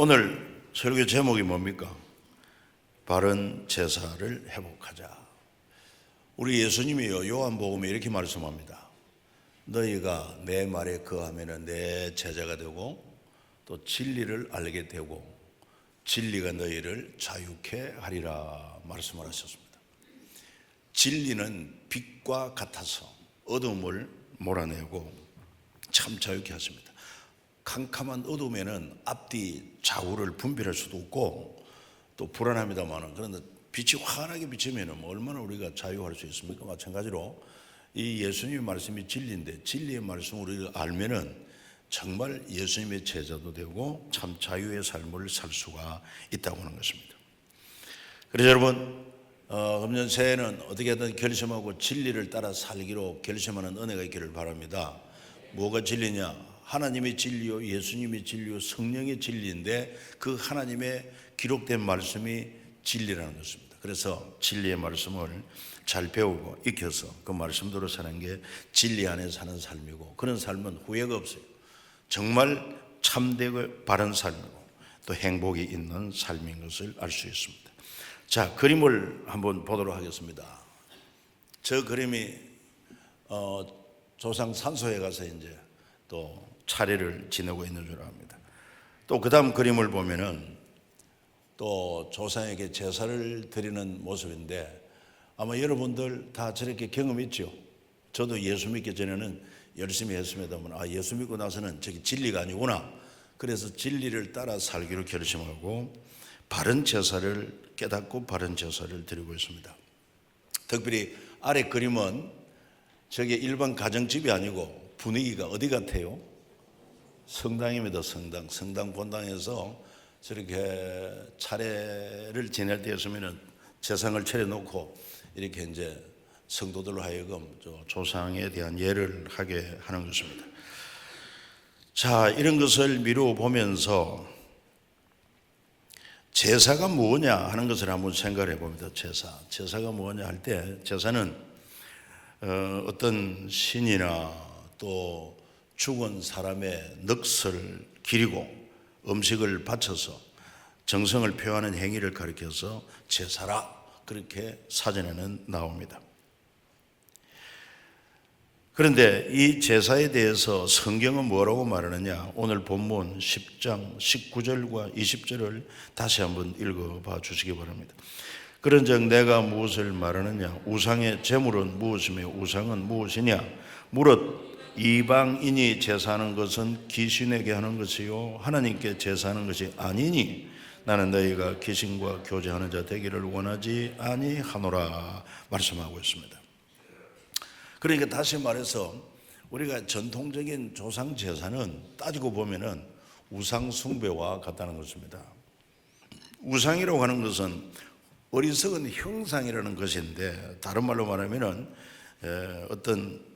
오늘 설교 제목이 뭡니까? 바른 제사를 회복하자. 우리 예수님이요 요한복음에 이렇게 말씀합니다. 너희가 내 말에 거하면 내 제자가 되고 또 진리를 알게 되고 진리가 너희를 자유케 하리라 말씀을 하셨습니다. 진리는 빛과 같아서 어둠을 몰아내고 참 자유케 하십니다. 캄캄한 어둠에는 앞뒤 좌우를 분별할 수도 없고 또 불안합니다만, 그런데 빛이 환하게 비치면 얼마나 우리가 자유할 수 있습니까? 마찬가지로 이 예수님의 말씀이 진리인데 진리의 말씀을 우리가 알면은 정말 예수님의 제자도 되고 참 자유의 삶을 살 수가 있다고 하는 것입니다. 그래서 여러분, 금년 새해는 어떻게든 결심하고 진리를 따라 살기로 결심하는 은혜가 있기를 바랍니다. 뭐가 진리냐? 하나님의 진리요, 예수님의 진리요, 성령의 진리인데 그 하나님의 기록된 말씀이 진리라는 것입니다. 그래서 진리의 말씀을 잘 배우고 익혀서 그 말씀대로 사는 게 진리 안에 사는 삶이고, 그런 삶은 후회가 없어요. 정말 참되고 바른 삶이고 또 행복이 있는 삶인 것을 알 수 있습니다. 자, 그림을 한번 보도록 하겠습니다. 저 그림이 조상 산소에 가서 이제 또 차례를 지내고 있는 줄 압니다. 또 그 다음 그림을 보면은 또 조상에게 제사를 드리는 모습인데, 아마 여러분들 다 저렇게 경험 있죠. 저도 예수 믿기 전에는 열심히 했습니다만, 예수 믿고 나서는 저게 진리가 아니구나. 그래서 진리를 따라 살기로 결심하고 바른 제사를 깨닫고 바른 제사를 드리고 있습니다. 특별히 아래 그림은 저게 일반 가정집이 아니고 분위기가 어디 같아요? 성당입니다. 성당 본당에서 저렇게 차례를 지낼 때였으면 제상을 차려놓고 이렇게 이제 성도들로 하여금 조상에 대한 예를 하게 하는 것입니다. 자, 이런 것을 미루어 보면서 제사가 뭐냐 하는 것을 한번 생각해 봅니다. 제사가 뭐냐 할 때, 제사는 어떤 신이나 또 죽은 사람의 넋을 기리고 음식을 바쳐서 정성을 표하는 행위를 가리켜서 제사라, 그렇게 사전에는 나옵니다. 그런데 이 제사에 대해서 성경은 뭐라고 말하느냐? 오늘 본문 10장 19절과 20절을 다시 한번 읽어봐 주시기 바랍니다. 그런즉 내가 무엇을 말하느냐? 우상의 제물은 무엇이며 우상은 무엇이냐? 무릇 이방인이 제사하는 것은 귀신에게 하는 것이요 하나님께 제사하는 것이 아니니 나는 너희가 귀신과 교제하는 자 되기를 원하지 아니하노라 말씀하고 있습니다. 그러니까 다시 말해서 우리가 전통적인 조상 제사는 따지고 보면은 우상 숭배와 같다는 것입니다. 우상이라고 하는 것은 어리석은 형상이라는 것인데, 다른 말로 말하면은 어떤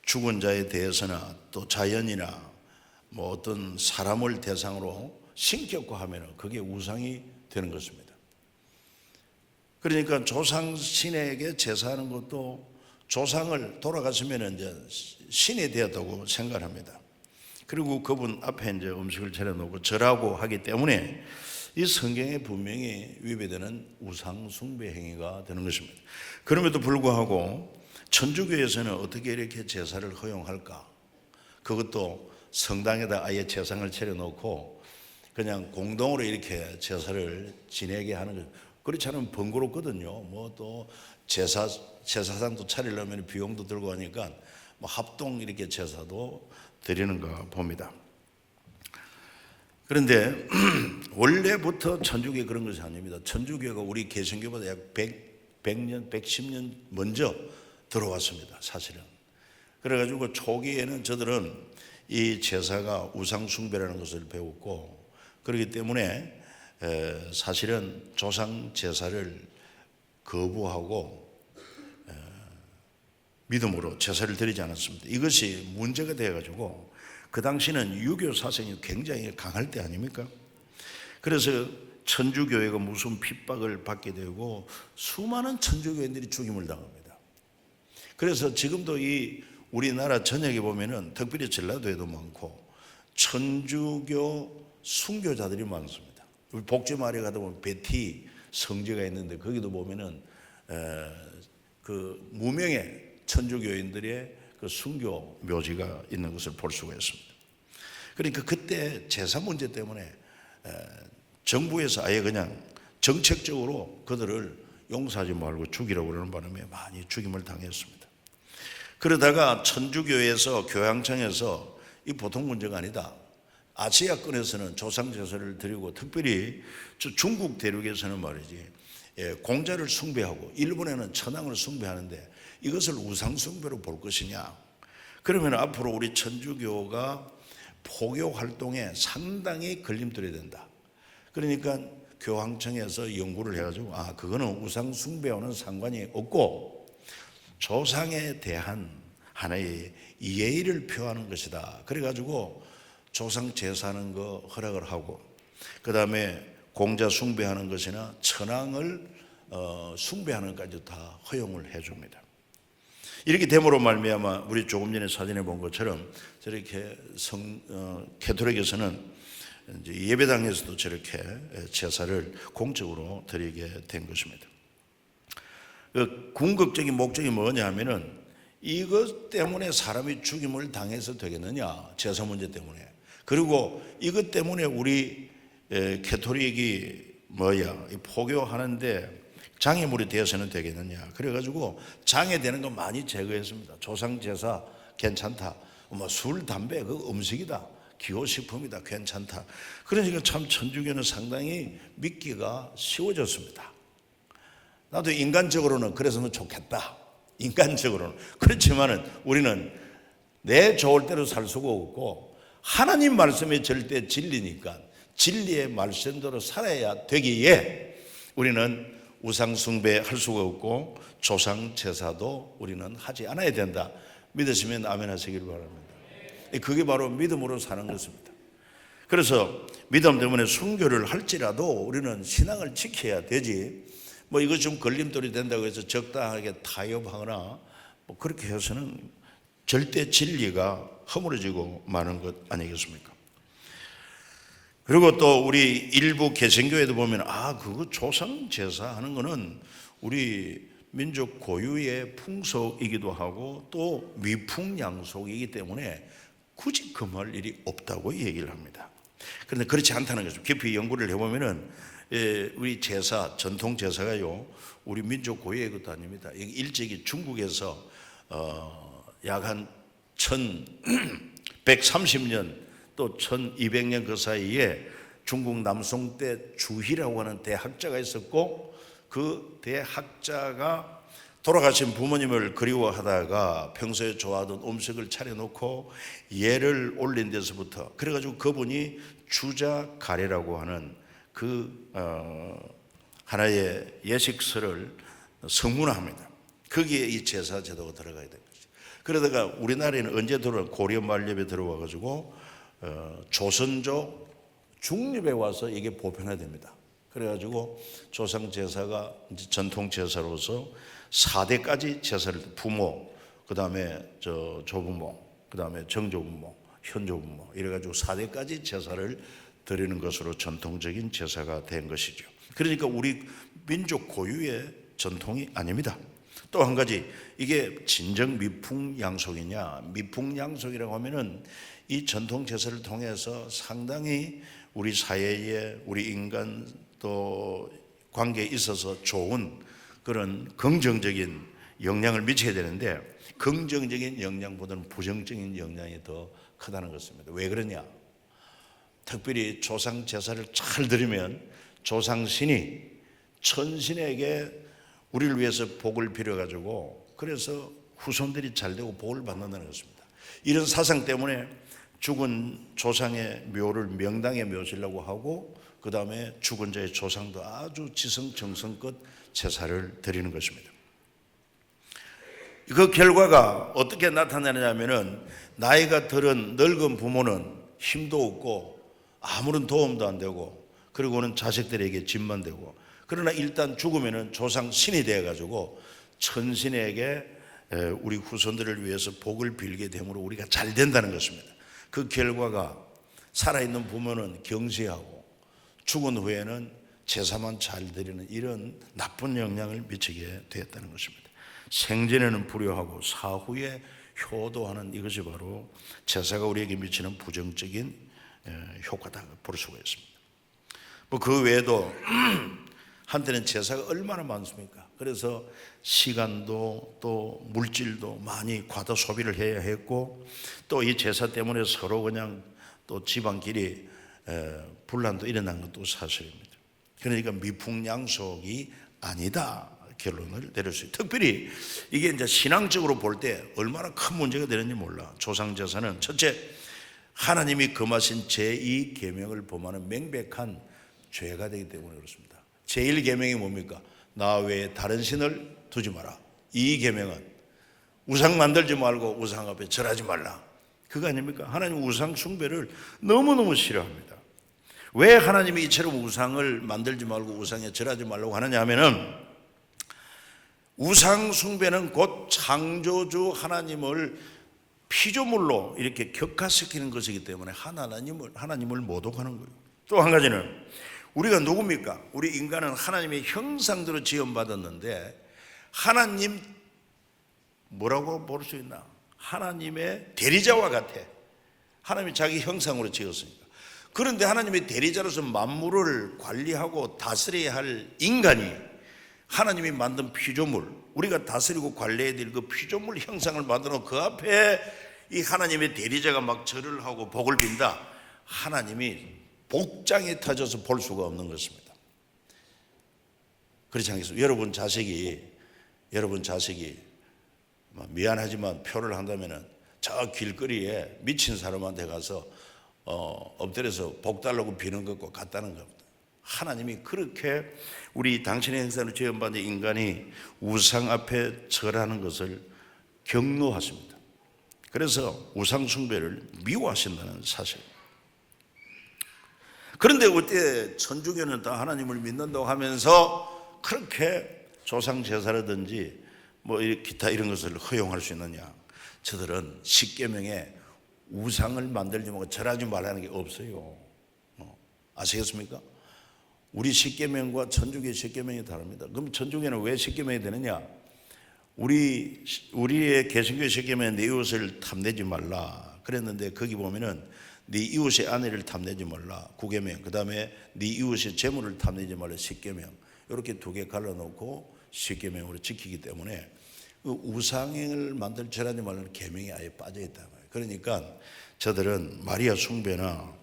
죽은 자에 대해서나 또 자연이나 뭐 어떤 사람을 대상으로 신격화하면 그게 우상이 되는 것입니다. 그러니까 조상 신에게 제사하는 것도 조상을 돌아갔으면 이제 신이 되었다고 생각합니다. 그리고 그분 앞에 이제 음식을 차려놓고 절하고 하기 때문에 이 성경에 분명히 위배되는 우상 숭배 행위가 되는 것입니다. 그럼에도 불구하고 천주교에서는 어떻게 이렇게 제사를 허용할까? 그것도 성당에다 아예 제상을 차려놓고 그냥 공동으로 이렇게 제사를 지내게 하는 것. 그렇지 않으면 번거롭거든요. 뭐 또 제사상도 차리려면 비용도 들고 하니까 뭐 합동 이렇게 제사도 드리는가 봅니다. 그런데 원래부터 천주교가 그런 것이 아닙니다. 천주교가 우리 개신교보다 약 100년, 110년 먼저 들어왔습니다. 사실은. 그래가지고 초기에는 저들은 이 제사가 우상 숭배라는 것을 배웠고, 그렇기 때문에 사실은 조상 제사를 거부하고 믿음으로 제사를 드리지 않았습니다. 이것이 문제가 되어가지고 그 당시는 유교 사상이 굉장히 강할 때 아닙니까? 그래서 천주교회가 무슨 핍박을 받게 되고 수많은 천주교인들이 죽임을 당합니다. 그래서 지금도 이 우리나라 전역에 보면은 특별히 전라도에도 많고 천주교 순교자들이 많습니다. 우리 복지마을에 가다 보면 베티 성지가 있는데 거기도 보면은 그 무명의 천주교인들의 그 순교 묘지가 있는 것을 볼 수가 있습니다. 그러니까 그때 제사 문제 때문에 정부에서 아예 그냥 정책적으로 그들을 용서하지 말고 죽이라고 그러는 바람에 많이 죽임을 당했습니다. 그러다가 천주교에서 교황청에서 이 보통 문제가 아니다. 아시아권에서는 조상제사를 드리고 특별히 중국 대륙에서는 말이지 공자를 숭배하고 일본에는 천황을 숭배하는데 이것을 우상숭배로 볼 것이냐. 그러면 앞으로 우리 천주교가 포교 활동에 상당히 걸림돌이 된다. 그러니까 교황청에서 연구를 해가지고 그거는 우상숭배와는 상관이 없고 조상에 대한 하나의 예의를 표하는 것이다. 그래가지고 조상 제사하는 거 허락을 하고 그 다음에 공자 숭배하는 것이나 천황을 숭배하는 것까지 다 허용을 해줍니다. 이렇게 됨으로 말미암아 우리 조금 전에 사진에 본 것처럼 저렇게 캐톨릭에서는 이제 예배당에서도 저렇게 제사를 공적으로 드리게 된 것입니다. 그 궁극적인 목적이 뭐냐 하면은 이것 때문에 사람이 죽임을 당해서 되겠느냐, 제사 문제 때문에. 그리고 이것 때문에 우리 캐톨릭이 포교하는데 장애물이 되어서는 되겠느냐. 그래가지고 장애되는 거 많이 제거했습니다. 조상 제사 괜찮다. 술, 담배 그 음식이다. 기호식품이다. 괜찮다. 그러니까 참 천주교는 상당히 믿기가 쉬워졌습니다. 나도 인간적으로는 그랬으면 좋겠다. 인간적으로는. 그렇지만은 우리는 내 좋을 대로 살 수가 없고 하나님 말씀이 절대 진리니까 진리의 말씀대로 살아야 되기에 우리는 우상 숭배할 수가 없고 조상 제사도 우리는 하지 않아야 된다. 믿으시면 아멘 하시길 바랍니다. 그게 바로 믿음으로 사는 것입니다. 그래서 믿음 때문에 순교를 할지라도 우리는 신앙을 지켜야 되지. 이거 좀 걸림돌이 된다고 해서 적당하게 타협하거나 그렇게 해서는 절대 진리가 허물어지고 마는 것 아니겠습니까? 그리고 또 우리 일부 개신교에도 보면 그거 조상 제사하는 거는 우리 민족 고유의 풍속이기도 하고 또 미풍양속이기 때문에 굳이 금할 일이 없다고 얘기를 합니다. 그런데 그렇지 않다는 거죠. 깊이 연구를 해보면은 우리 제사, 전통 제사가요 우리 민족 고유의 것도 아닙니다. 일찍이 중국에서 약 한 1130년 또 1200년 그 사이에 중국 남송 때 주희라고 하는 대학자가 있었고 그 대학자가 돌아가신 부모님을 그리워하다가 평소에 좋아하던 음식을 차려놓고 예를 올린 데서부터 그래가지고 그분이 주자가래라고 하는 그 하나의 예식서를 성문화합니다. 거기에 이 제사 제도가 들어가야 되는 거죠. 그러다가 우리나라에는 언제 들어와 고려 말렵에 들어와 가지고 조선조 중립에 와서 이게 보편화됩니다. 그래가지고 조상 제사가 전통 제사로서 4대까지 제사를 부모, 그 다음에 조부모, 그 다음에 정조부모, 현조부모 이래가지고 4대까지 제사를 드리는 것으로 전통적인 제사가 된 것이죠. 그러니까 우리 민족 고유의 전통이 아닙니다. 또 한 가지 이게 진정 미풍양속이냐? 미풍양속이라고 하면은 이 전통 제사를 통해서 상당히 우리 사회에 우리 인간 또 관계에 있어서 좋은 그런 긍정적인 영향을 미쳐야 되는데 긍정적인 영향보다는 부정적인 영향이 더 크다는 것입니다. 왜 그러냐? 특별히 조상 제사를 잘 드리면 조상신이 천신에게 우리를 위해서 복을 빌어가지고 그래서 후손들이 잘 되고 복을 받는다는 것입니다. 이런 사상 때문에 죽은 조상의 묘를 명당에 모시려고 하고 그 다음에 죽은 자의 조상도 아주 지성정성껏 제사를 드리는 것입니다. 그 결과가 어떻게 나타나냐면은 나이가 들은 늙은 부모는 힘도 없고 아무런 도움도 안 되고 그리고는 자식들에게 짐만 되고 그러나 일단 죽으면은 조상 신이 되어가지고 천신에게 우리 후손들을 위해서 복을 빌게 되므로 우리가 잘 된다는 것입니다. 그 결과가 살아있는 부모는 경시하고 죽은 후에는 제사만 잘 드리는 이런 나쁜 영향을 미치게 되었다는 것입니다. 생전에는 불효하고 사후에 효도하는 이것이 바로 제사가 우리에게 미치는 부정적인 효과다 볼 수가 있습니다. 뭐 그 외에도 한때는 제사가 얼마나 많습니까? 그래서 시간도 또 물질도 많이 과다 소비를 해야 했고, 또 이 제사 때문에 서로 그냥 또 집안끼리 분란도 일어난 것도 사실입니다. 그러니까 미풍양속이 아니다 결론을 내릴 수 있어요. 특별히 이게 이제 신앙적으로 볼 때 얼마나 큰 문제가 되는지 몰라. 조상제사는 첫째, 하나님이 금하신 제2계명을 범하는 명백한 죄가 되기 때문에 그렇습니다. 제1계명이 뭡니까? 나 외에 다른 신을 두지 마라. 2계명은 우상 만들지 말고 우상 앞에 절하지 말라. 그거 아닙니까? 하나님 우상 숭배를 너무너무 싫어합니다. 왜 하나님이 이처럼 우상을 만들지 말고 우상에 절하지 말라고 하느냐 하면은, 우상 숭배는 곧 창조주 하나님을 피조물로 이렇게 격화시키는 것이기 때문에 하나님을 모독하는 거예요. 또 한 가지는, 우리가 누굽니까? 우리 인간은 하나님의 형상대로 지음받았는데, 하나님 뭐라고 볼 수 있나? 하나님의 대리자와 같아. 하나님이 자기 형상으로 지었으니까. 그런데 하나님의 대리자로서 만물을 관리하고 다스려야 할 인간이 하나님이 만든 피조물, 우리가 다스리고 관리해야 될 그 피조물 형상을 만들어 그 앞에 이 하나님의 대리자가 막 절을 하고 복을 빈다. 하나님이 복장에 터져서 볼 수가 없는 것입니다. 그렇지 않겠습니까? 여러분 자식이 미안하지만 표를 한다면은 저 길거리에 미친 사람한테 가서 엎드려서 복 달라고 비는 것과 같다는 겁니다. 하나님이 그렇게 우리 당신의 형상으로 지음받은 인간이 우상 앞에 절하는 것을 경노하십니다. 그래서 우상 숭배를 미워하신다는 사실. 그런데 어때 천주교는 다 하나님을 믿는다고 하면서 그렇게 조상 제사라든지 뭐 기타 이런 것을 허용할 수 있느냐? 저들은 십계명에 우상을 만들지 말고 절하지 말라는 게 없어요. 아시겠습니까? 우리 십계명과 천주교의 십계명이 다릅니다. 그럼 천주교는 왜 십계명이 되느냐? 우리의 개신교의 십계명은 네 이웃을 탐내지 말라 그랬는데, 거기 보면은 네 이웃의 아내를 탐내지 말라 9계명, 그 다음에 네 이웃의 재물을 탐내지 말라 10계명, 이렇게 두 개 갈라놓고 십계명으로 지키기 때문에 우상을 만들 절하지 말라는 계명이 아예 빠져있다. 그러니까 저들은 마리아 숭배나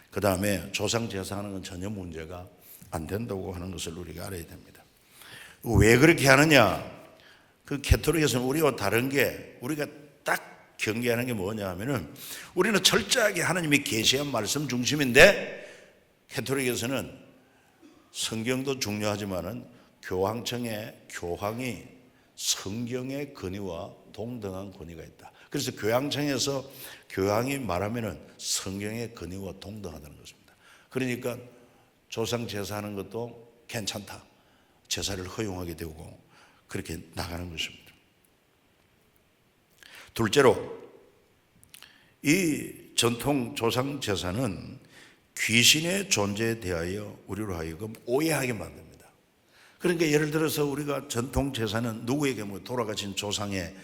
그 다음에 조상 제사하는 건 전혀 문제가 안 된다고 하는 것을 우리가 알아야 됩니다. 왜 그렇게 하느냐? 그 캐톨릭에서는 우리와 다른 게, 우리가 딱 경계하는 게 뭐냐 하면은, 우리는 철저하게 하나님이 계시한 말씀 중심인데, 캐톨릭에서는 성경도 중요하지만은 교황청에 교황이 성경의 권위와 동등한 권위가 있다. 그래서 교황청에서 교황이 말하면은 성경의 권위와 동등하다는 것입니다. 그러니까 조상 제사하는 것도 괜찮다. 제사를 허용하게 되고 그렇게 나가는 것입니다. 둘째로, 이 전통 조상 제사는 귀신의 존재에 대하여 우리로 하여금 오해하게 만듭니다. 그러니까 예를 들어서 우리가 전통 제사는 누구에게 돌아가신 조상의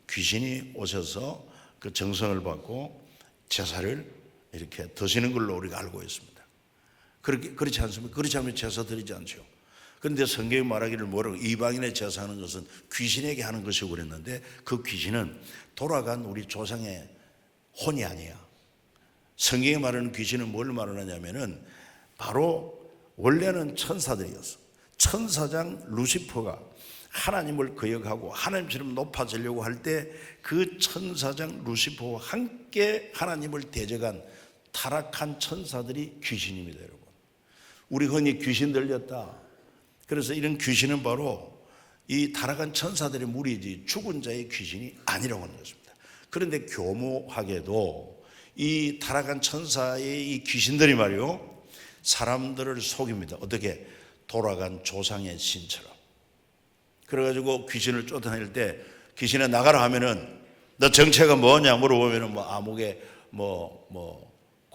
귀신이 오셔서 그 정성을 받고 제사를 이렇게 드시는 걸로 우리가 알고 있습니다. 그렇지 않습니까? 그렇지 않으면 제사 드리지 않죠. 그런데 성경이 말하기를 뭐라고, 이방인의 제사하는 것은 귀신에게 하는 것이고 그랬는데, 그 귀신은 돌아간 우리 조상의 혼이 아니야. 성경이 말하는 귀신은 뭘 말하냐면은 바로 원래는 천사들이었어. 천사장 루시퍼가 하나님을 거역하고 하나님처럼 높아지려고 할 때 그 천사장 루시퍼와 함께 하나님을 대적한 타락한 천사들이 귀신입니다, 여러분. 우리 흔히 귀신 들렸다. 그래서 이런 귀신은 바로 이 타락한 천사들의 무리지 죽은 자의 귀신이 아니라고 하는 것입니다. 그런데 교묘하게도 이 타락한 천사의 이 귀신들이 말이요, 사람들을 속입니다. 어떻게? 돌아간 조상의 신처럼. 그래가지고 귀신을 쫓아낼 때 귀신에 나가라 하면은 너 정체가 뭐냐 물어보면은 뭐 아무개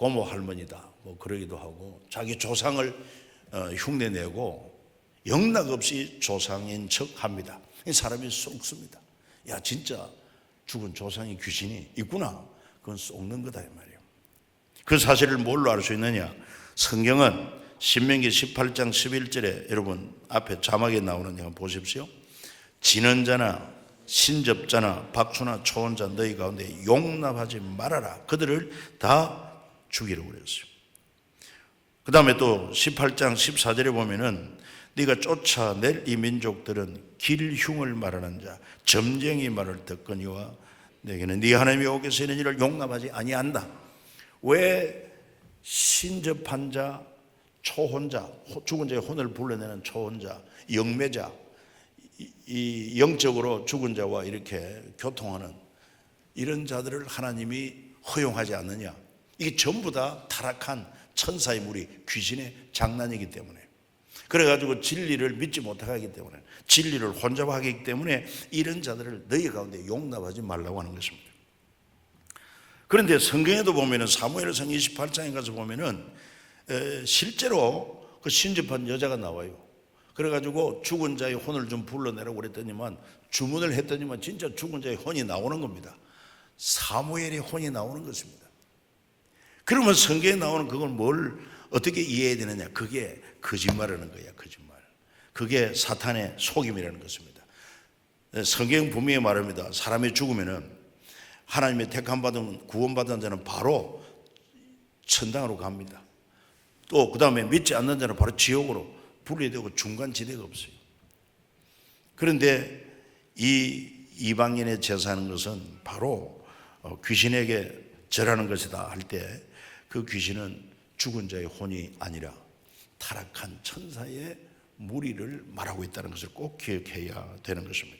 고모 할머니다 뭐 그러기도 하고 자기 조상을 흉내내고 영락없이 조상인 척합니다. 사람이 속습니다. 야, 진짜 죽은 조상이 귀신이 있구나. 그건 속는 거다 이 말이에요. 그 사실을 뭘로 알 수 있느냐? 성경은 신명기 18장 11절에 여러분 앞에 자막에 나오는 거 보십시오. 지는 자나 신접자나 박수나 초혼자 너희 가운데 용납하지 말아라. 그들을 다 죽이라고 그랬어요. 그 다음에 또 18장 14절에 보면은 네가 쫓아낼 이 민족들은 길흉을 말하는 자 점쟁이 말을 듣거니와 내게는 네 하나님의 여호와께서 이런 일을 용납하지 아니한다. 왜 신접한 자, 초혼자, 죽은 자의 혼을 불러내는 초혼자, 영매자, 이 영적으로 죽은 자와 이렇게 교통하는 이런 자들을 하나님이 허용하지 않느냐? 이게 전부 다 타락한 천사의 무리, 귀신의 장난이기 때문에, 그래가지고 진리를 믿지 못하게 하기 때문에, 진리를 혼잡하기 때문에 이런 자들을 너희 가운데 용납하지 말라고 하는 것입니다. 그런데 성경에도 보면은 사무엘상 28장에 가서 보면은 실제로 그 신접한 여자가 나와요. 그래가지고 죽은 자의 혼을 좀 불러내라고 그랬더니만, 주문을 했더니만 진짜 죽은 자의 혼이 나오는 겁니다. 사무엘의 혼이 나오는 것입니다. 그러면 성경에 나오는 그걸 뭘 어떻게 이해해야 되느냐? 그게 거짓말이라는 거야, 거짓말. 그게 사탄의 속임이라는 것입니다. 성경 분명히 말합니다. 사람이 죽으면은 하나님의 택함받은 구원받은 자는 바로 천당으로 갑니다. 또 그 다음에 믿지 않는 자는 바로 지옥으로 분리되고 중간지대가 없어요. 그런데 이 이방인의 제사하는 것은 바로 귀신에게 절하는 것이다 할 때, 그 귀신은 죽은 자의 혼이 아니라 타락한 천사의 무리를 말하고 있다는 것을 꼭 기억해야 되는 것입니다.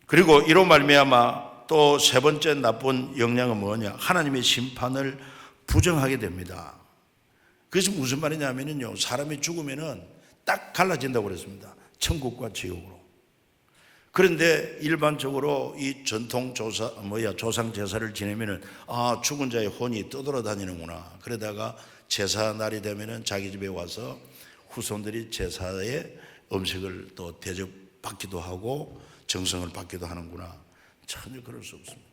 그리고 이로 말미암아 또 세 번째 나쁜 영향은 뭐냐? 하나님의 심판을 부정하게 됩니다. 그것이 무슨 말이냐면요, 사람이 죽으면은 딱 갈라진다고 그랬습니다. 천국과 지옥으로. 그런데 일반적으로 이 전통 조상 제사를 지내면은 죽은 자의 혼이 떠돌아다니는구나. 그러다가 제사 날이 되면은 자기 집에 와서 후손들이 제사의 음식을 또 대접받기도 하고 정성을 받기도 하는구나. 전혀 그럴 수 없습니다.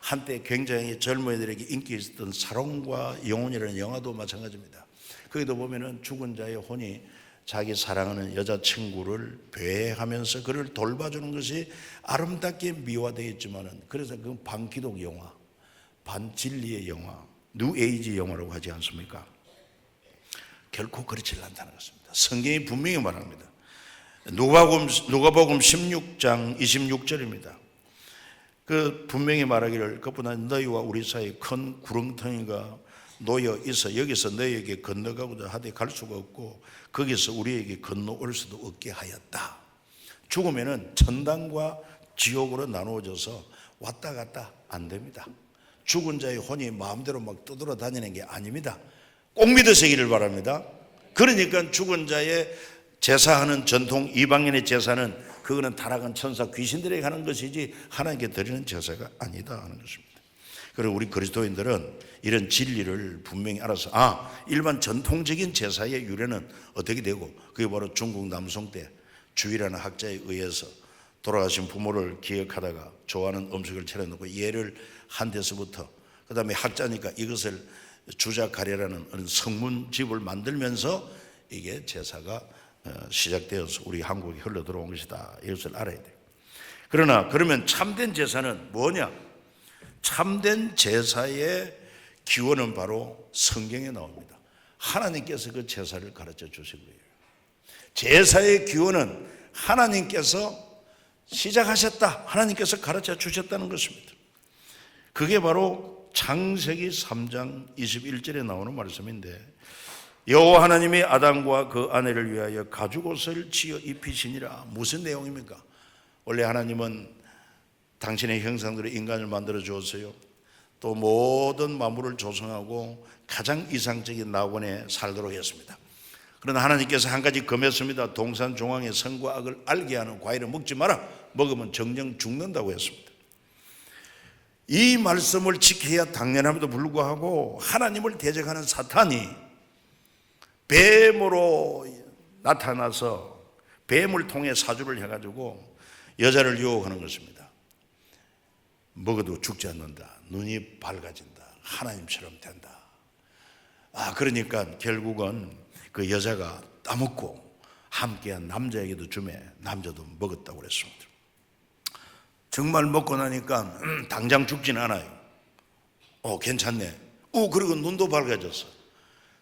한때 굉장히 젊은이들에게 인기 있었던 사랑과 영혼이라는 영화도 마찬가지입니다. 거기도 보면은 죽은 자의 혼이 자기 사랑하는 여자친구를 배회하면서 그를 돌봐주는 것이 아름답게 미화되어 있지만은, 그래서 그건 반기독 영화, 반진리의 영화, 뉴에이지 영화라고 하지 않습니까? 결코 그렇지 않다는 것입니다. 성경이 분명히 말합니다. 누가복음 16장 26절입니다. 그 분명히 말하기를 그뿐 아니라 너희와 우리 사이에 큰 구렁텅이가 놓여 있어 여기서 너희에게 건너가고자 하되 갈 수가 없고 거기서 우리에게 건너올 수도 없게 하였다. 죽으면은 천당과 지옥으로 나누어져서 왔다 갔다 안 됩니다. 죽은 자의 혼이 마음대로 막 떠돌아다니는 게 아닙니다. 꼭 믿으시기를 바랍니다. 그러니까 죽은 자의 제사하는 전통 이방인의 제사는 그거는 타락한 천사 귀신들에게 하는 것이지 하나님께 드리는 제사가 아니다 하는 것입니다. 그리고 우리 그리스도인들은 이런 진리를 분명히 알아서 일반 전통적인 제사의 유래는 어떻게 되고, 그게 바로 중국 남송 때 주일하는 학자에 의해서 돌아가신 부모를 기억하다가 좋아하는 음식을 차려놓고 예를 한 데서부터, 그 다음에 학자니까 이것을 주자가래라는 성문집을 만들면서 이게 제사가 시작되어서 우리 한국에 흘러 들어온 것이다, 이것을 알아야 돼요. 그러면 참된 제사는 뭐냐? 참된 제사의 기원은 바로 성경에 나옵니다. 하나님께서 그 제사를 가르쳐 주신 거예요. 제사의 기원은 하나님께서 시작하셨다, 하나님께서 가르쳐 주셨다는 것입니다. 그게 바로 창세기 3장 21절에 나오는 말씀인데, 여호와 하나님이 아담과 그 아내를 위하여 가죽옷을 지어 입히시니라. 무슨 내용입니까? 원래 하나님은 당신의 형상대로 인간을 만들어 주었어요. 또 모든 만물을 조성하고 가장 이상적인 낙원에 살도록 했습니다. 그러나 하나님께서 한 가지 금했습니다. 동산 중앙에 선과 악을 알게 하는 과일을 먹지 마라. 먹으면 정령 죽는다고 했습니다. 이 말씀을 지켜야 당연함에도 불구하고 하나님을 대적하는 사탄이 뱀으로 나타나서 뱀을 통해 사주를 해가지고 여자를 유혹하는 것입니다. 먹어도 죽지 않는다. 눈이 밝아진다. 하나님처럼 된다. 그러니까 결국은 그 여자가 따먹고 함께한 남자에게도 주매 남자도 먹었다고 그랬습니다. 정말 먹고 나니까 당장 죽진 않아요. 괜찮네. 그리고 눈도 밝아졌어.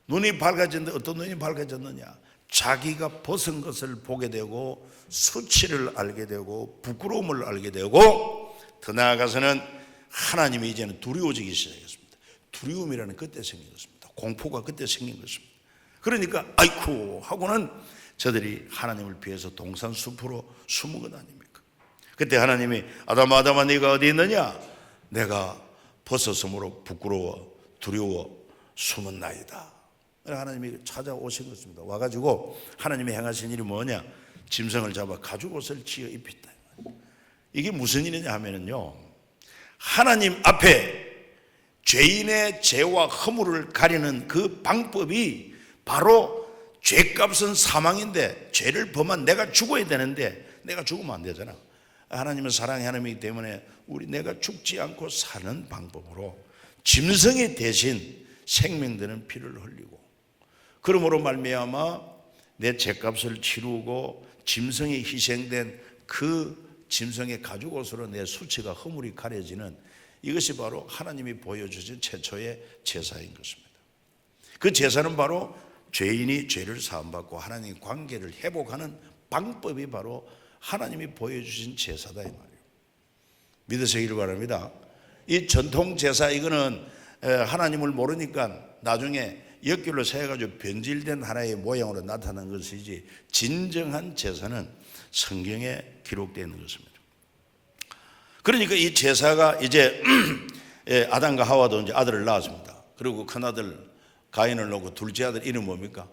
눈이 밝아졌는데 어떤 눈이 밝아졌느냐? 자기가 벗은 것을 보게 되고 수치를 알게 되고 부끄러움을 알게 되고 더 나아가서는 하나님이 이제는 두려워지기 시작했습니다. 두려움이라는 그때 생긴 것입니다. 공포가 그때 생긴 것입니다. 그러니까 아이쿠 하고는 저들이 하나님을 피해서 동산숲으로 숨은 것 아닙니까? 그때 하나님이 아담아 네가 어디 있느냐? 내가 벗었으므로 부끄러워 두려워 숨은 나이다. 하나님이 찾아오신 것입니다. 와가지고 하나님이 행하신 일이 뭐냐? 짐승을 잡아 가죽옷을 지어 입혔다. 이게 무슨 일이냐 하면은요, 하나님 앞에 죄인의 죄와 허물을 가리는 그 방법이 바로 죄값은 사망인데 죄를 범한 내가 죽어야 되는데 내가 죽으면 안 되잖아. 하나님은 사랑의 하나님이기 때문에 내가 죽지 않고 사는 방법으로 짐승이 대신 생명되는 피를 흘리고 그러므로 말미암아 내 죄값을 치르고 짐승이 희생된 그 짐승의 가죽옷으로 내 수치가 허물이 가려지는 이것이 바로 하나님이 보여주신 최초의 제사인 것입니다. 그 제사는 바로 죄인이 죄를 사함받고 하나님의 관계를 회복하는 방법이 바로 하나님이 보여주신 제사다 이 말이에요. 믿으시기를 바랍니다. 이 전통 제사 이거는 하나님을 모르니까 나중에 엿길로 새가지고 변질된 하나의 모양으로 나타난 것이지 진정한 제사는 성경에 기록되어 있는 것입니다. 그러니까 이 제사가 이제 아담과 하와도 이제 아들을 낳았습니다. 그리고 큰아들 가인을 놓고 둘째 아들 이름 뭡니까?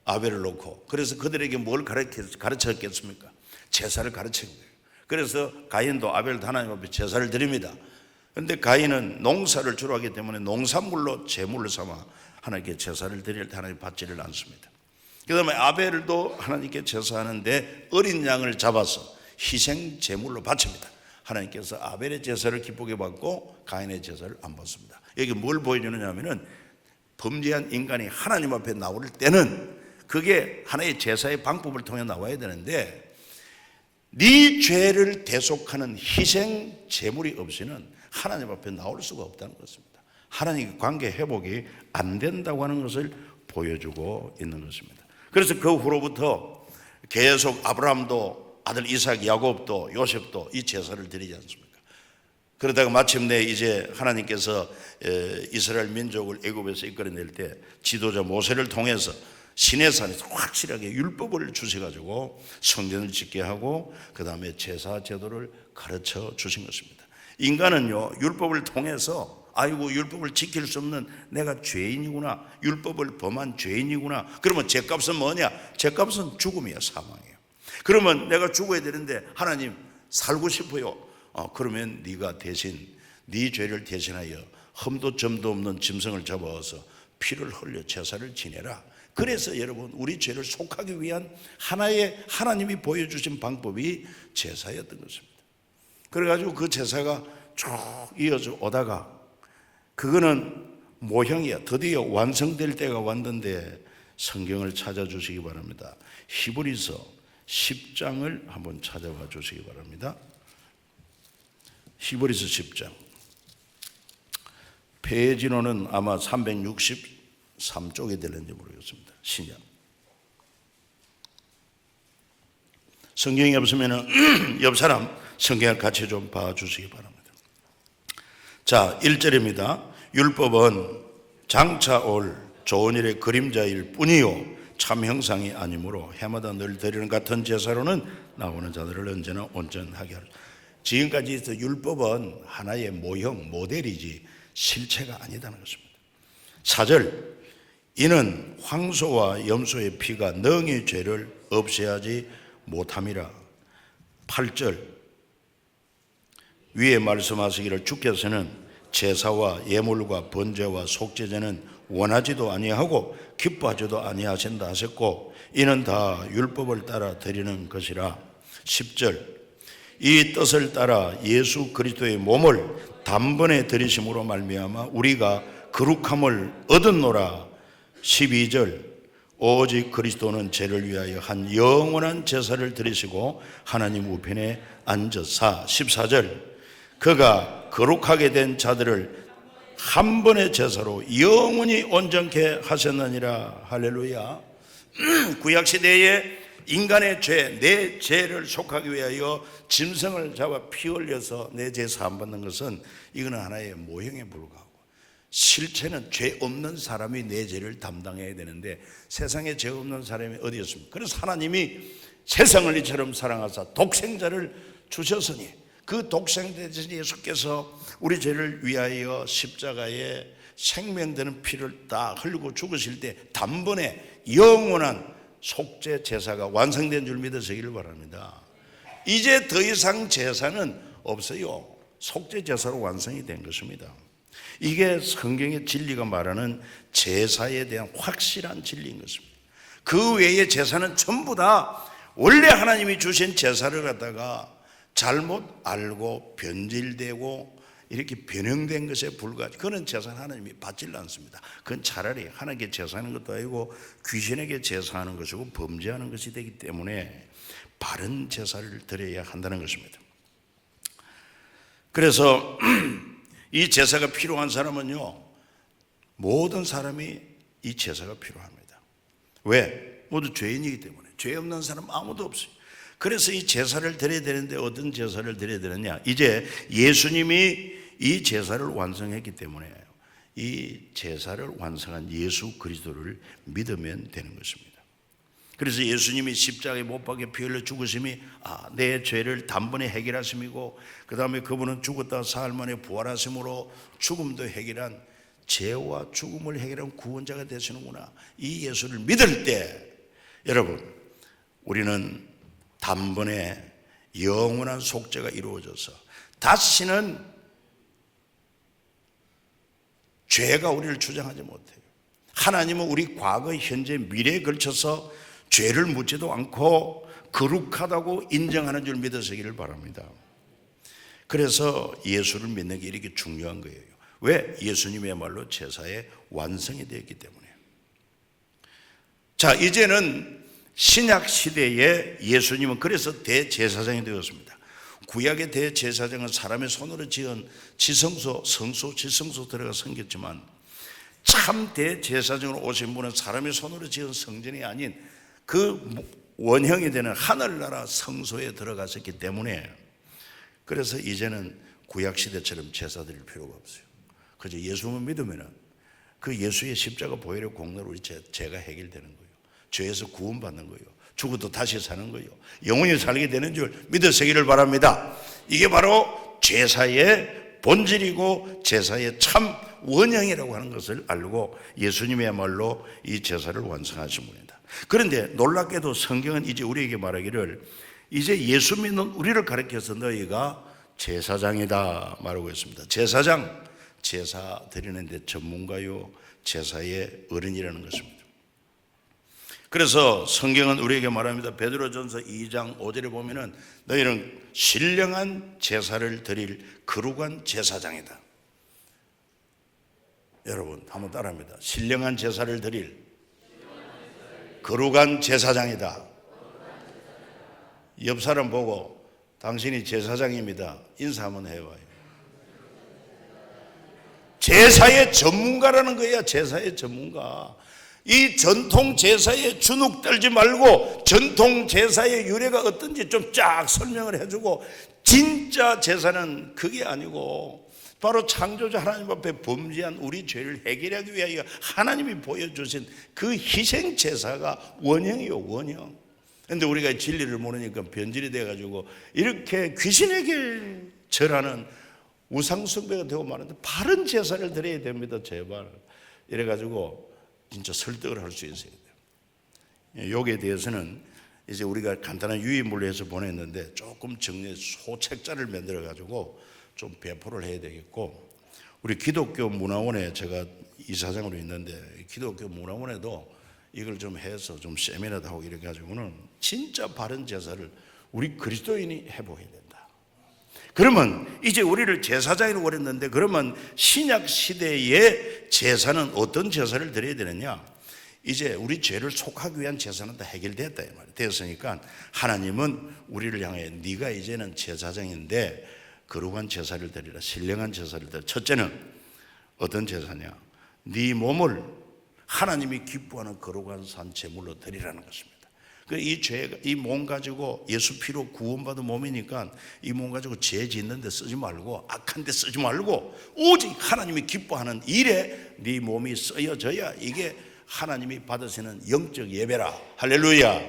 아벨을 놓고 그래서 그들에게 뭘 가르쳤겠습니까? 제사를 가르친 거예요. 그래서 가인도 아벨도 하나님 앞에 제사를 드립니다. 그런데 가인은 농사를 주로 하기 때문에 농산물로 제물을 삼아 하나님께 제사를 드릴 때 하나님 받지를 않습니다. 그 다음에 아벨도 하나님께 제사하는데 어린 양을 잡아서 희생 제물로 바칩니다. 하나님께서 아벨의 제사를 기쁘게 받고 가인의 제사를 안 받습니다. 여기 뭘 보여주느냐 하면은 범죄한 인간이 하나님 앞에 나올 때는 그게 하나의 제사의 방법을 통해 나와야 되는데 네 죄를 대속하는 희생 제물이 없이는 하나님 앞에 나올 수가 없다는 것입니다. 하나님의 관계 회복이 안 된다고 하는 것을 보여주고 있는 것입니다. 그래서 그 후로부터 계속 아브라함도 아들 이삭, 야곱도 요셉도 이 제사를 드리지 않습니까? 그러다가 마침내 이제 하나님께서 이스라엘 민족을 애굽에서 이끌어낼 때 지도자 모세를 통해서 시내산에서 확실하게 율법을 주셔가지고 성전을 짓게 하고 그 다음에 제사 제도를 가르쳐 주신 것입니다. 인간은요 율법을 통해서 아이고 율법을 지킬 수 없는 내가 죄인이구나, 율법을 범한 죄인이구나. 그러면 죄값은 뭐냐? 죄값은 죽음이야, 사망이에요. 그러면 내가 죽어야 되는데 하나님 살고 싶어요. 그러면 네가 대신 네 죄를 대신하여 흠도 점도 없는 짐승을 잡아서 피를 흘려 제사를 지내라. 그래서 여러분 우리 죄를 속하기 위한 하나의 하나님이 보여주신 방법이 제사였던 것입니다. 그래가지고 그 제사가 쭉 이어져 오다가 그거는 모형이야. 드디어 완성될 때가 왔는데 성경을 찾아주시기 바랍니다. 히브리서 10장을 한번 찾아봐 주시기 바랍니다. 히브리서 10장 페이지로는 아마 363쪽이 되는지 모르겠습니다. 신약 성경이 없으면 옆 사람 성경을 같이 좀 봐주시기 바랍니다. 자, 1절입니다. 율법은 장차 올 좋은 일의 그림자일 뿐이요 참 형상이 아니므로 해마다 늘 드리는 같은 제사로는 나오는 자들을 언제나 온전하게 하라. 지금까지 있던 율법은 하나의 모형, 모델이지 실체가 아니다는 것입니다. 4절 이는 황소와 염소의 피가 능히 죄를 없애하지 못함이라. 8절 위에 말씀하시기를 주께서는 제사와 예물과 번제와 속죄제는 원하지도 아니하고 기뻐하지도 아니하신다 하셨고 이는 다 율법을 따라 드리는 것이라. 10절 이 뜻을 따라 예수 그리스도의 몸을 단번에 드리심으로 말미암아 우리가 거룩함을 얻었노라. 12절 오직 그리스도는 죄를 위하여 한 영원한 제사를 드리시고 하나님 우편에 앉으사. 14절 그가 거룩하게 된 자들을 한 번의 제사로 영원히 온전케 하셨느니라. 할렐루야. 구약시대에 인간의 죄, 내 죄를 속하기 위하여 짐승을 잡아 피 흘려서 내 죄 사함 받는 것은 이거는 하나의 모형에 불과하고 실체는 죄 없는 사람이 내 죄를 담당해야 되는데 세상에 죄 없는 사람이 어디 있습니까? 그래서 하나님이 세상을 이처럼 사랑하사 독생자를 주셨으니 그 독생자 되신 예수께서 우리 죄를 위하여 십자가에 생명되는 피를 딱 흘리고 죽으실 때 단번에 영원한 속죄 제사가 완성된 줄 믿으시기를 바랍니다. 이제 더 이상 제사는 없어요. 속죄 제사로 완성이 된 것입니다. 이게 성경의 진리가 말하는 제사에 대한 확실한 진리인 것입니다. 그 외의 제사는 전부 다 원래 하나님이 주신 제사를 갖다가 잘못 알고 변질되고 이렇게 변형된 것에 불과하지. 그런 제사는 하나님이 받질 않습니다. 그건 차라리 하나님께 제사하는 것도 아니고 귀신에게 제사하는 것이고 범죄하는 것이 되기 때문에 바른 제사를 드려야 한다는 것입니다. 그래서 이 제사가 필요한 사람은요, 모든 사람이 이 제사가 필요합니다. 왜? 모두 죄인이기 때문에. 죄 없는 사람 아무도 없어요. 그래서 이 제사를 드려야 되는데 어떤 제사를 드려야 되느냐? 이제 예수님이 이 제사를 완성했기 때문에 이 제사를 완성한 예수 그리스도를 믿으면 되는 것입니다. 그래서 예수님이 십자가에 못 박혀 피 흘려 죽으심이 내 죄를 단번에 해결하심이고 그 다음에 그분은 죽었다 사흘 만에 부활하심으로 죽음도 해결한 죄와 죽음을 해결한 구원자가 되시는구나. 이 예수를 믿을 때 여러분 우리는 단번에 영원한 속죄가 이루어져서 다시는 죄가 우리를 주장하지 못해요. 하나님은 우리 과거, 현재, 미래에 걸쳐서 죄를 묻지도 않고 거룩하다고 인정하는 줄 믿으시기를 바랍니다. 그래서 예수를 믿는 게 이렇게 중요한 거예요. 왜? 예수님이야말로 제사의 완성이 되었기 때문에. 자, 이제는 신약 시대에 예수님은 그래서 대제사장이 되었습니다. 구약의 대제사장은 사람의 손으로 지은 지성소, 성소, 지성소 들어가 섬겼지만 참 대제사장으로 오신 분은 사람의 손으로 지은 성전이 아닌 그 원형이 되는 하늘나라 성소에 들어갔었기 때문에 그래서 이제는 구약시대처럼 제사 드릴 필요가 없어요. 그저 예수만 믿으면 그 예수의 십자가 보혈의 공로로 우리 죄가 해결되는 거예요. 죄에서 구원받는 거예요. 죽어도 다시 사는 거예요. 영원히 살게 되는 줄 믿으시기를 바랍니다. 이게 바로 제사의 본질이고 제사의 참 원형이라고 하는 것을 알고 예수님이야말로 이 제사를 완성하신 분이다. 그런데 놀랍게도 성경은 이제 우리에게 말하기를 이제 예수 믿는 우리를 가르쳐서 너희가 제사장이다 말하고 있습니다. 제사장, 제사 드리는데 전문가요, 제사의 어른이라는 것입니다. 그래서 성경은 우리에게 말합니다. 베드로전서 2장 5절에 보면은 너희는 신령한 제사를 드릴 거룩한 제사장이다. 여러분 한번 따라합니다. 신령한 제사를 드릴 거룩한 제사장이다. 옆 사람 보고 당신이 제사장입니다. 인사 한번 해봐요. 제사의 전문가라는 거야. 제사의 전문가. 이 전통 제사에 주눅 들지 말고 전통 제사의 유래가 어떤지 좀 쫙 설명을 해주고 진짜 제사는 그게 아니고 바로 창조주 하나님 앞에 범죄한 우리 죄를 해결하기 위하여 하나님이 보여주신 그 희생 제사가 원형이요, 원형. 그런데 우리가 진리를 모르니까 변질이 돼가지고 이렇게 귀신에게 절하는 우상숭배가 되고 마는데 바른 제사를 드려야 됩니다. 제발. 이래가지고 진짜 설득을 할 수 있어야 돼요. 여기에 대해서는 이제 우리가 간단한 유인물로 해서 보냈는데 조금 정리 소책자를 만들어 가지고 좀 배포를 해야 되겠고, 우리 기독교 문화원에 제가 이사장으로 있는데 기독교 문화원에도 이걸 좀 해서 좀 세미나도 하고 이렇게 가지고는 진짜 바른 제사를 우리 그리스도인이 해보아야 된다. 그러면 이제 우리를 제사장으로 그랬는데, 그러면 신약 시대의 제사는 어떤 제사를 드려야 되느냐? 이제 우리 죄를 속하기 위한 제사는 다 해결됐다 이 말이에요. 됐으니까 하나님은 우리를 향해 네가 이제는 제사장인데 거룩한 제사를 드리라, 신령한 제사를 드리라. 첫째는 어떤 제사냐? 네 몸을 하나님이 기뻐하는 거룩한 산 제물로 드리라는 것입니다. 이 죄, 이 몸 가지고 예수 피로 구원받은 몸이니까 이 몸 가지고 죄 짓는 데 쓰지 말고, 악한 데 쓰지 말고, 오직 하나님이 기뻐하는 일에 네 몸이 쓰여져야 이게 하나님이 받으시는 영적 예배라. 할렐루야.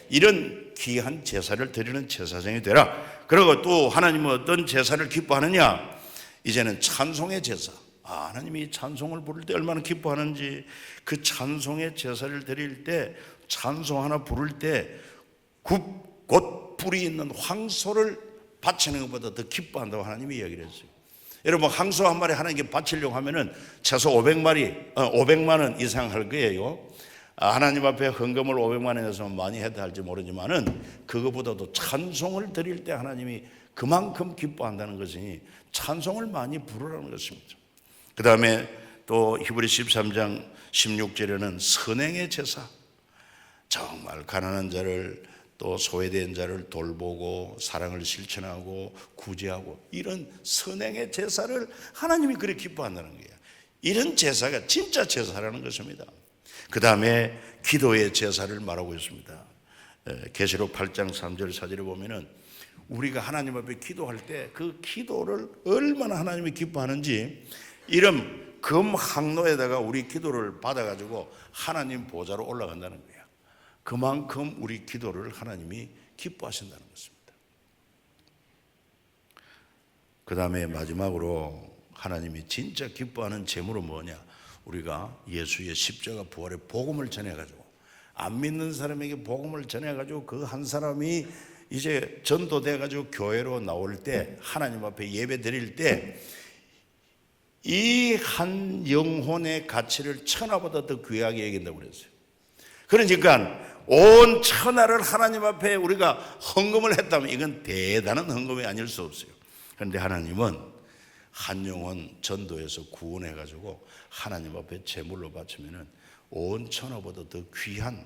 이런 귀한 제사를 드리는 제사장이 되라. 그리고 또 하나님은 어떤 제사를 기뻐하느냐? 이제는 찬송의 제사. 하나님이 찬송을 부를 때 얼마나 기뻐하는지, 그 찬송의 제사를 드릴 때, 찬송 하나 부를 때 곧 뿔이 있는 황소를 바치는 것보다 더 기뻐한다고 하나님이 이야기를 했어요. 여러분, 황소 한 마리 하나님께 바치려고 하면은 최소 500만 원 이상 할 거예요. 하나님 앞에 헌금을 500만 원에서 많이 해도 할지 모르지만은 그거보다도 찬송을 드릴 때 하나님이 그만큼 기뻐한다는 것이니 찬송을 많이 부르라는 것입니다. 그 다음에 또 히브리 13장 16절에는 선행의 제사, 정말 가난한 자를 또 소외된 자를 돌보고 사랑을 실천하고 구제하고 이런 선행의 제사를 하나님이 그렇게 기뻐한다는 거예요. 이런 제사가 진짜 제사라는 것입니다. 그 다음에 기도의 제사를 말하고 있습니다. 계시록 8장 3절 4절에 보면은 우리가 하나님 앞에 기도할 때 그 기도를 얼마나 하나님이 기뻐하는지, 이런 금 항로에다가 우리 기도를 받아가지고 하나님 보좌로 올라간다는 거예요. 그만큼 우리 기도를 하나님이 기뻐하신다는 것입니다. 그 다음에 마지막으로 하나님이 진짜 기뻐하는 제물은 뭐냐? 우리가 예수의 십자가 부활의 복음을 전해가지고, 안 믿는 사람에게 복음을 전해가지고 그 한 사람이 이제 전도돼가지고 교회로 나올 때, 하나님 앞에 예배 드릴 때 이 한 영혼의 가치를 천하보다 더 귀하게 여긴다고 그랬어요. 그러니까 온 천하를 하나님 앞에 우리가 헌금을 했다면 이건 대단한 헌금이 아닐 수 없어요. 그런데 하나님은 한 영혼 전도해서 구원해가지고 하나님 앞에 제물로 바치면은 온 천하보다 더 귀한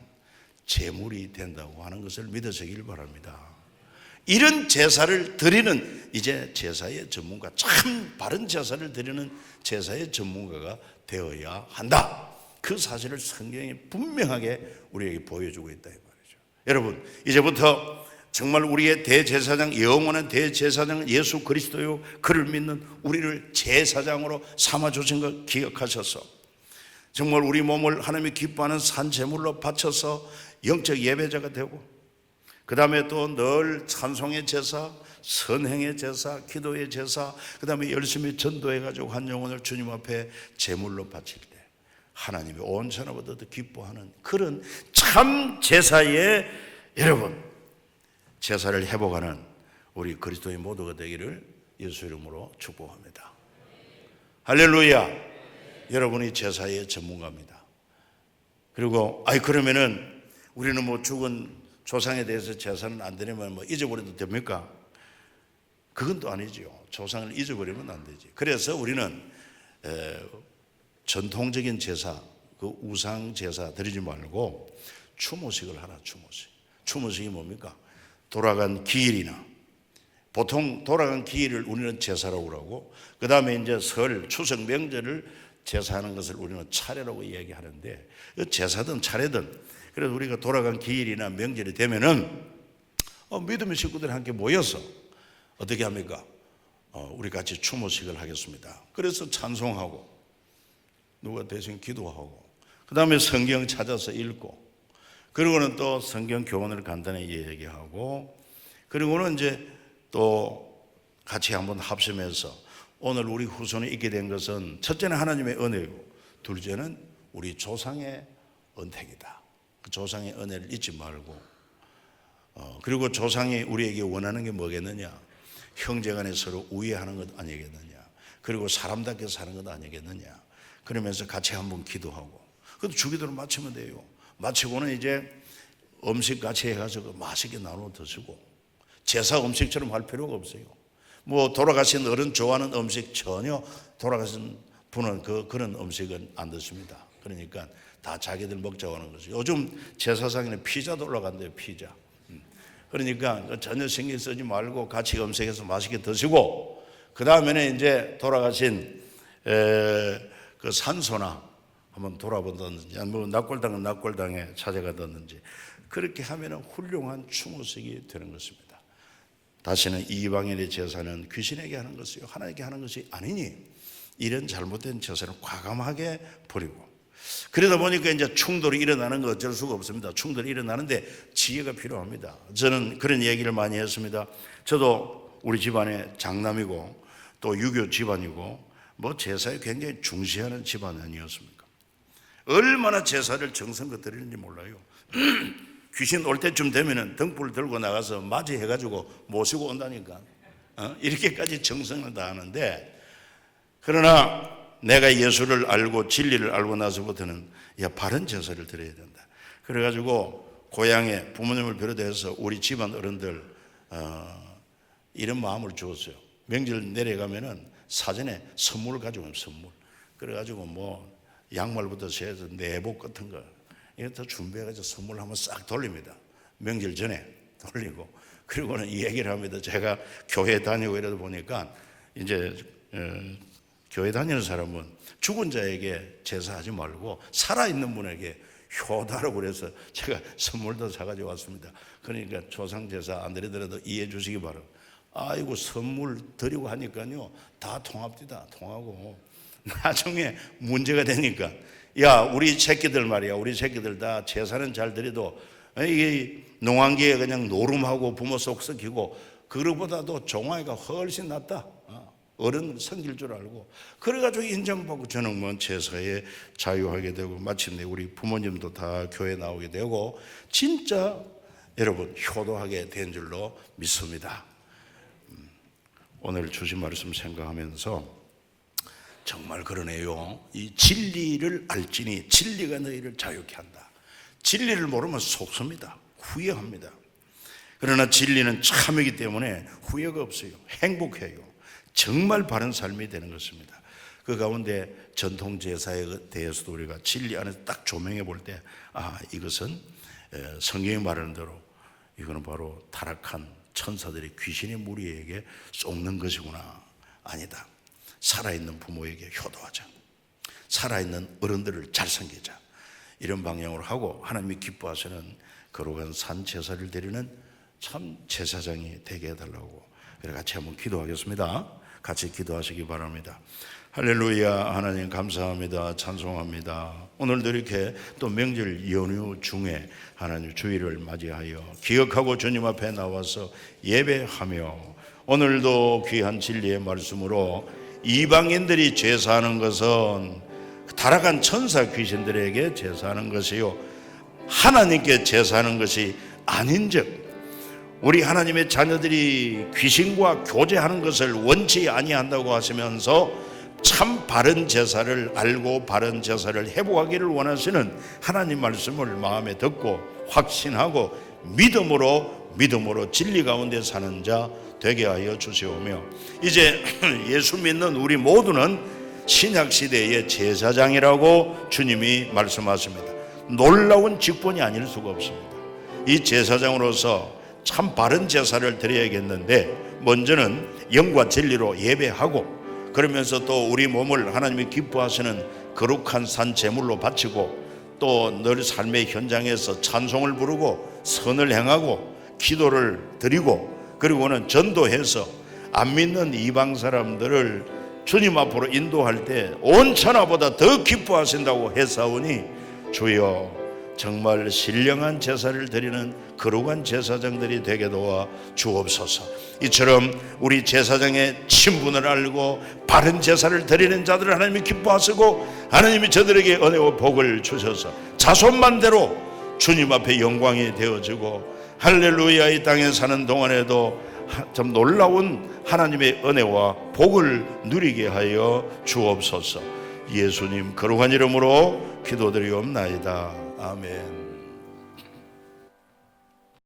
제물이 된다고 하는 것을 믿으시길 바랍니다. 이런 제사를 드리는 이제 제사의 전문가, 참 바른 제사를 드리는 제사의 전문가가 되어야 한다. 그 사실을 성경이 분명하게 우리에게 보여주고 있다 이 말이죠. 여러분, 이제부터 정말 우리의 대제사장, 영원한 대제사장 예수 그리스도요, 그를 믿는 우리를 제사장으로 삼아주신 것 기억하셔서 정말 우리 몸을 하나님이 기뻐하는 산 제물로 바쳐서 영적 예배자가 되고, 그 다음에 또 늘 찬송의 제사, 선행의 제사, 기도의 제사, 그 다음에 열심히 전도해가지고 한 영혼을 주님 앞에 제물로 바칠 때 하나님이 온 천하보다 더 기뻐하는 그런 참 제사에 여러분 제사를 회복하는 우리 그리스도인 모두가 되기를 예수 이름으로 축복합니다. 할렐루야. 여러분이 제사의 전문가입니다. 그리고 그러면은 우리는 뭐 죽은 조상에 대해서 제사는 안 드리면 뭐 잊어버려도 됩니까? 그건 또 아니죠. 조상을 잊어버리면 안 되지. 그래서 우리는 전통적인 제사, 그 우상 제사 드리지 말고 추모식을 하라. 추모식이 뭡니까? 돌아간 기일이나, 보통 돌아간 기일을 우리는 제사라고 그러고, 그 다음에 이제 설, 추석, 명절을 제사하는 것을 우리는 차례라고 이야기하는데, 제사든 차례든 그래서 우리가 돌아간 기일이나 명절이 되면은 믿음의 식구들이 함께 모여서 어떻게 합니까? 우리 같이 추모식을 하겠습니다. 그래서 찬송하고 누가 대신 기도하고, 그 다음에 성경 찾아서 읽고, 그리고는 또 성경 교훈을 간단히 얘기하고, 그리고는 이제 또 같이 한번 합심해서 오늘 우리 후손이 있게 된 것은 첫째는 하나님의 은혜고, 둘째는 우리 조상의 은택이다. 그 조상의 은혜를 잊지 말고, 그리고 조상이 우리에게 원하는 게 뭐겠느냐? 형제 간에 서로 우애하는 것 아니겠느냐, 그리고 사람답게 사는 것 아니겠느냐. 그러면서 같이 한번 기도하고, 그것도 주기도를 마치면 돼요. 마치고는 이제 음식 같이 해가지고 맛있게 나눠 드시고, 제사 음식처럼 할 필요가 없어요. 뭐 돌아가신 어른 좋아하는 음식 전혀 돌아가신 분은 그런 음식은 안 드십니다. 그러니까 다 자기들 먹자고 하는 거죠. 요즘 제사상에는 피자도 올라간대요, 피자. 그러니까 전혀 신경 쓰지 말고 같이 음식해서 맛있게 드시고, 그 다음에는 이제 돌아가신 그 산소나 한번 돌아본다든지, 뭐 낙골당은 낙골당에 찾아가든지, 그렇게 하면 훌륭한 추모식이 되는 것입니다. 다시는 이방인의 제사는 귀신에게 하는 것이요 하나님께 하는 것이 아니니, 이런 잘못된 제사를 과감하게 버리고, 그러다 보니까 이제 충돌이 일어나는 거 어쩔 수가 없습니다. 충돌이 일어나는데 지혜가 필요합니다. 저는 그런 얘기를 많이 했습니다. 저도 우리 집안의 장남이고 또 유교 집안이고 뭐 제사에 굉장히 중시하는 집안 아니었습니까? 얼마나 제사를 정성껏 드리는지 몰라요. 귀신 올 때쯤 되면은 등불 들고 나가서 맞이해가지고 모시고 온다니까. 이렇게까지 정성을 다하는데, 그러나 내가 예수를 알고 진리를 알고 나서부터는 바른 제사를 드려야 된다. 그래가지고 고향에 부모님을 비롯해서 우리 집안 어른들 이런 마음을 주었어요. 명절 내려가면은 사전에 선물을 가져오면 선물. 그래가지고 뭐 양말부터 해서 내복 같은 거 이것도 준비해가지고 선물 한번 싹 돌립니다. 명절 전에 돌리고, 그리고는 이 얘기를 합니다. 제가 교회 다니고 이러다 보니까 이제 교회 다니는 사람은 죽은 자에게 제사하지 말고 살아있는 분에게 효다라고 그래서 제가 선물도 사가지고 왔습니다. 그러니까 조상 제사 안 드리더라도 이해해 주시기 바랍니다. 아이고, 선물 드리고 하니까요 다 통합니다. 통하고 나중에 문제가 되니까, 야, 우리 새끼들 말이야, 우리 새끼들 다 제사는 잘 드려도 이게 농한기에 그냥 노름하고 부모 속 썩히고, 그것보다도 종아이가 훨씬 낫다. 어른 섬길 줄 알고, 그래가지고 인정받고 저는 뭐 제사에 자유하게 되고, 마침내 우리 부모님도 다 교회 나오게 되고, 진짜 여러분 효도하게 된 줄로 믿습니다. 오늘 주신 말씀 생각하면서 정말 그러네요. 이 진리를 알지니 진리가 너희를 자유케 한다. 진리를 모르면 속습니다. 후회합니다. 그러나 진리는 참이기 때문에 후회가 없어요. 행복해요. 정말 바른 삶이 되는 것입니다. 그 가운데 전통 제사에 대해서도 우리가 진리 안에서 딱 조명해 볼 때, 이것은 성경이 말하는 대로 이거는 바로 타락한 천사들이 귀신의 무리에게 쏟는 것이구나. 아니다. 살아있는 부모에게 효도하자. 살아있는 어른들을 잘 섬기자. 이런 방향으로 하고 하나님이 기뻐하시는 거룩한 산 제사를 드리는 참 제사장이 되게 해달라고, 그래 같이 한번 기도하겠습니다. 같이 기도하시기 바랍니다. 할렐루야. 하나님 감사합니다. 찬송합니다. 오늘도 이렇게 또 명절 연휴 중에 하나님 주일을 맞이하여 기억하고 주님 앞에 나와서 예배하며, 오늘도 귀한 진리의 말씀으로 이방인들이 제사하는 것은 타락한 천사 귀신들에게 제사하는 것이요 하나님께 제사하는 것이 아닌즉, 우리 하나님의 자녀들이 귀신과 교제하는 것을 원치 아니한다고 하시면서 참 바른 제사를 알고 바른 제사를 회복하기를 원하시는 하나님 말씀을 마음에 듣고 확신하고 믿음으로 진리 가운데 사는 자 되게 하여 주시오며, 이제 예수 믿는 우리 모두는 신약시대의 제사장이라고 주님이 말씀하십니다. 놀라운 직분이 아닐 수가 없습니다. 이 제사장으로서 참 바른 제사를 드려야겠는데, 먼저는 영과 진리로 예배하고, 그러면서 또 우리 몸을 하나님이 기뻐하시는 거룩한 산 제물로 바치고, 또 늘 삶의 현장에서 찬송을 부르고 선을 행하고 기도를 드리고, 그리고는 전도해서 안 믿는 이방 사람들을 주님 앞으로 인도할 때 온 천하보다 더 기뻐하신다고 했사오니, 주여 정말 신령한 제사를 드리는 거룩한 제사장들이 되게 도와 주옵소서. 이처럼 우리 제사장의 친분을 알고 바른 제사를 드리는 자들을 하나님이 기뻐하시고, 하나님이 저들에게 은혜와 복을 주셔서 자손만대로 주님 앞에 영광이 되어지고, 할렐루야, 이 땅에 사는 동안에도 참 놀라운 하나님의 은혜와 복을 누리게 하여 주옵소서. 예수님 거룩한 이름으로 기도드리옵나이다. 아멘.